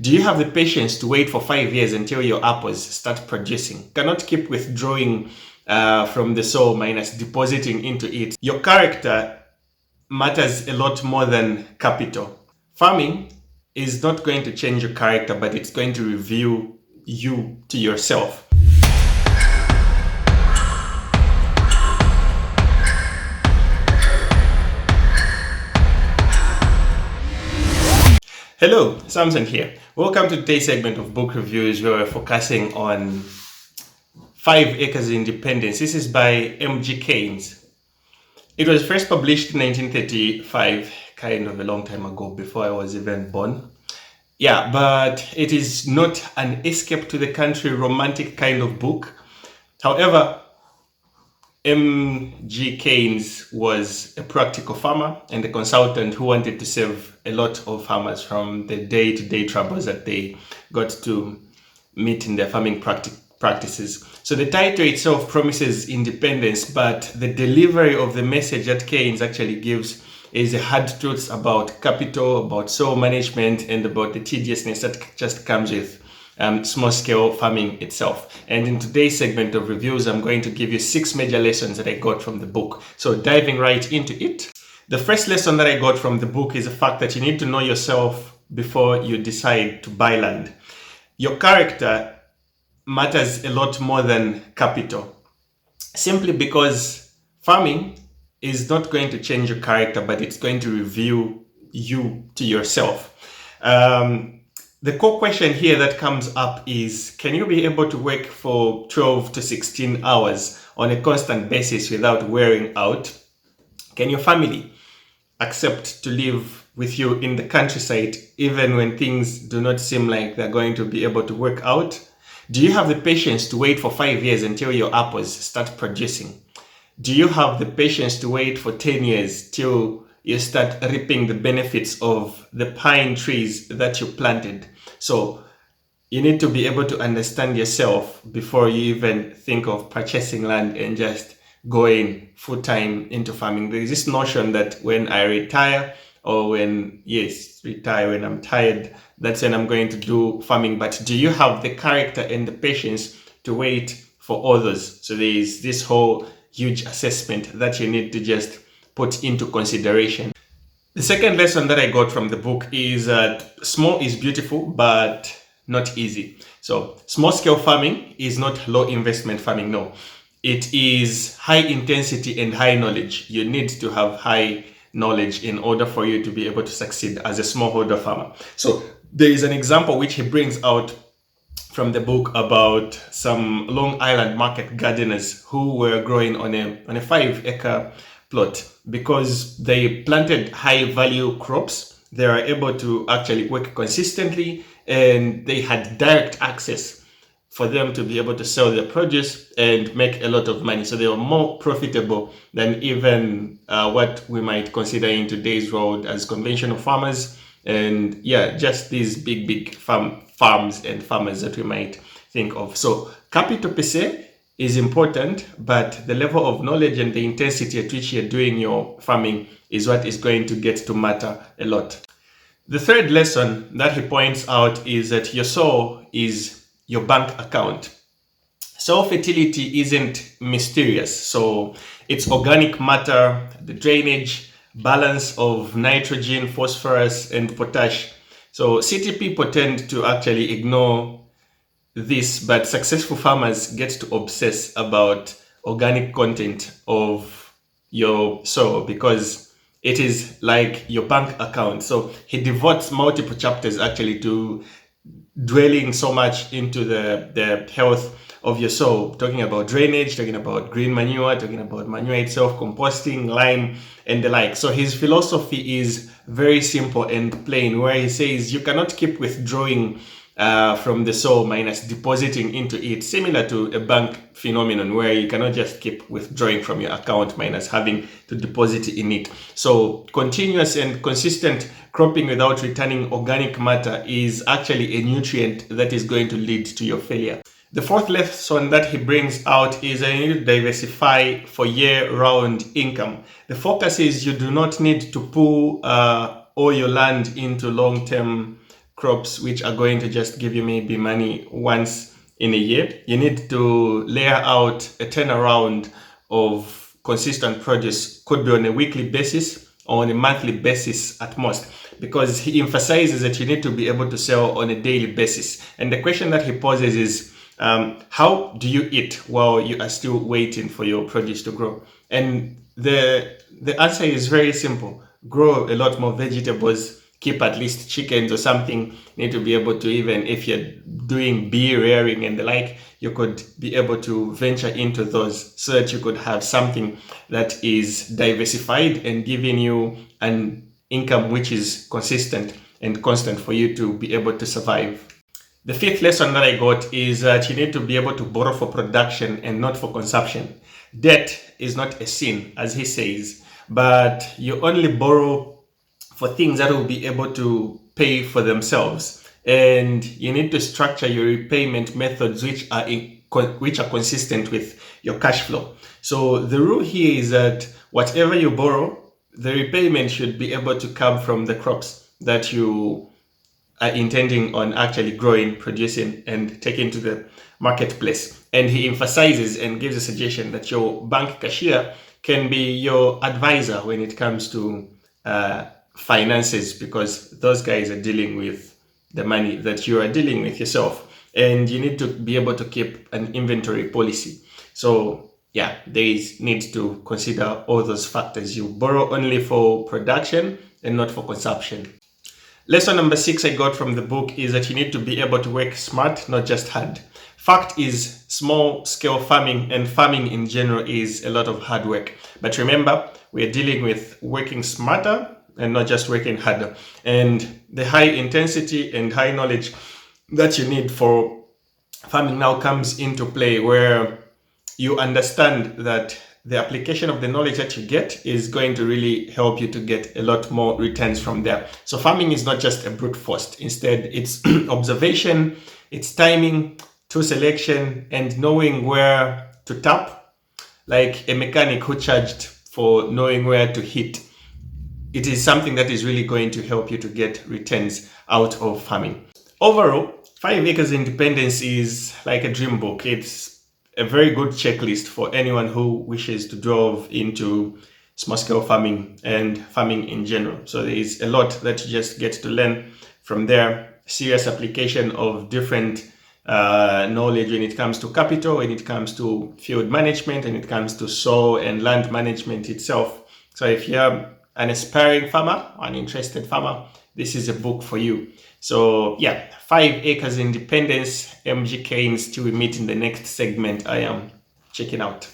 Do you have the patience to wait for 5 years until your apples start producing? Cannot keep withdrawing from the soil minus depositing into it. Your character matters a lot more than capital. Farming is not going to change your character, but it's going to reveal you to yourself. Hello, Samson here. Welcome to today's segment of book reviews where we're focusing on 5 Acres of Independence. This is by M.G. Kains. It was first published in 1935, kind of a long time ago, before I was even born. Yeah, but it is not an escape to the country romantic kind of book. However, M.G. Kains was a practical farmer and a consultant who wanted to save a lot of farmers from the day-to-day troubles that they got to meet in their farming practices. So the title itself promises independence, but the delivery of the message that Kains actually gives is a hard truths about capital, about soil management, and about the tediousness that just comes with small-scale farming itself. And in today's segment of reviews, I'm going to give you 6 major lessons that I got from the book. So diving right into it. The first lesson that I got from the book is the fact that you need to know yourself before you decide to buy land. Your character matters a lot more than capital, simply because farming is not going to change your character, but it's going to reveal you to yourself. The core question here that comes up is, can you be able to work for 12 to 16 hours on a constant basis without wearing out? Can your family accept to live with you in the countryside even when things do not seem like they're going to be able to work out? Do you have the patience to wait for 5 years until your apples start producing? Do you have the patience to wait for 10 years till you start reaping the benefits of the pine trees that you planted? So you need to be able to understand yourself before you even think of purchasing land and just going full-time into farming. There is this notion that when I retire, or when I'm tired, that's when I'm going to do farming. But do you have the character and the patience to wait for others? So there is this whole huge assessment that you need to just put into consideration. The second lesson that I got from the book is that small is beautiful, but not easy. So small scale farming is not low investment farming, no. It is high intensity and high knowledge. You need to have high knowledge in order for you to be able to succeed as a smallholder farmer. So there is an example which he brings out from the book about some Long Island market gardeners who were growing on a 5-acre plot. Because they planted high value crops, they were able to actually work consistently, and they had direct access for them to be able to sell their produce and make a lot of money. So they were more profitable than even what we might consider in today's world as conventional farmers. And yeah, just these big farms and farmers that we might think of. So capital per se is important, but the level of knowledge and the intensity at which you're doing your farming is what is going to get to matter a lot. The third lesson that he points out is that your soil is your bank account. Soil fertility isn't mysterious. So it's organic matter, the drainage, balance of nitrogen, phosphorus, and potash. So city people tend to actually ignore this, but successful farmers get to obsess about organic content of your soil because it is like your bank account. So he devotes multiple chapters actually to dwelling so much into the health of your soil, talking about drainage, talking about green manure, talking about manure itself, composting, lime, and the like. So his philosophy is very simple and plain, where he says you cannot keep withdrawing from the soil minus depositing into it, similar to a bank phenomenon where you cannot just keep withdrawing from your account minus having to deposit in it. So continuous and consistent cropping without returning organic matter is actually a nutrient that is going to lead to your failure. The fourth lesson that he brings out is that you need to diversify for year-round income. The focus is you do not need to pull all your land into long-term crops which are going to just give you maybe money once in a year. You need to layer out a turnaround of consistent produce, could be on a weekly basis or on a monthly basis at most, because he emphasizes that you need to be able to sell on a daily basis. And the question that he poses is, how do you eat while you are still waiting for your produce to grow? And the answer is very simple. Grow a lot more vegetables, keep at least chickens or something. You need to be able to, even if you're doing bee rearing and the like, you could be able to venture into those so that you could have something that is diversified and giving you an income which is consistent and constant for you to be able to survive. The fifth lesson that I got is that you need to be able to borrow for production and not for consumption. Debt is not a sin, as he says, but you only borrow for things that will be able to pay for themselves. And you need to structure your repayment methods which are consistent with your cash flow. So the rule here is that whatever you borrow, the repayment should be able to come from the crops that you are intending on actually growing, producing, and taking to the marketplace. And he emphasizes and gives a suggestion that your bank cashier can be your advisor when it comes to finances, because those guys are dealing with the money that you are dealing with yourself, and you need to be able to keep an inventory policy. So yeah, they need to consider all those factors. You borrow only for production and not for consumption. Lesson number 6 I got from the book is that you need to be able to work smart, not just hard. Fact is, small scale farming and farming in general is a lot of hard work. But remember, we're dealing with working smarter and not just working harder. And the high intensity and high knowledge that you need for farming now comes into play, where you understand that the application of the knowledge that you get is going to really help you to get a lot more returns from there. So farming is not just a brute force. Instead, it's observation, it's timing, tool selection, and knowing where to tap, like a mechanic who charged for knowing where to hit. It is something that is really going to help you to get returns out of farming. Overall, 5 Acres Independence is like a dream book. It's a very good checklist for anyone who wishes to delve into small-scale farming and farming in general. So there is a lot that you just get to learn from there. Serious application of different knowledge when it comes to capital, when it comes to field management, when it comes to soil and land management itself. So if you're an aspiring farmer or an interested farmer, this is a book for you. So yeah, 5 Acres Independence, MG Kains, till we meet in the next segment I am checking out.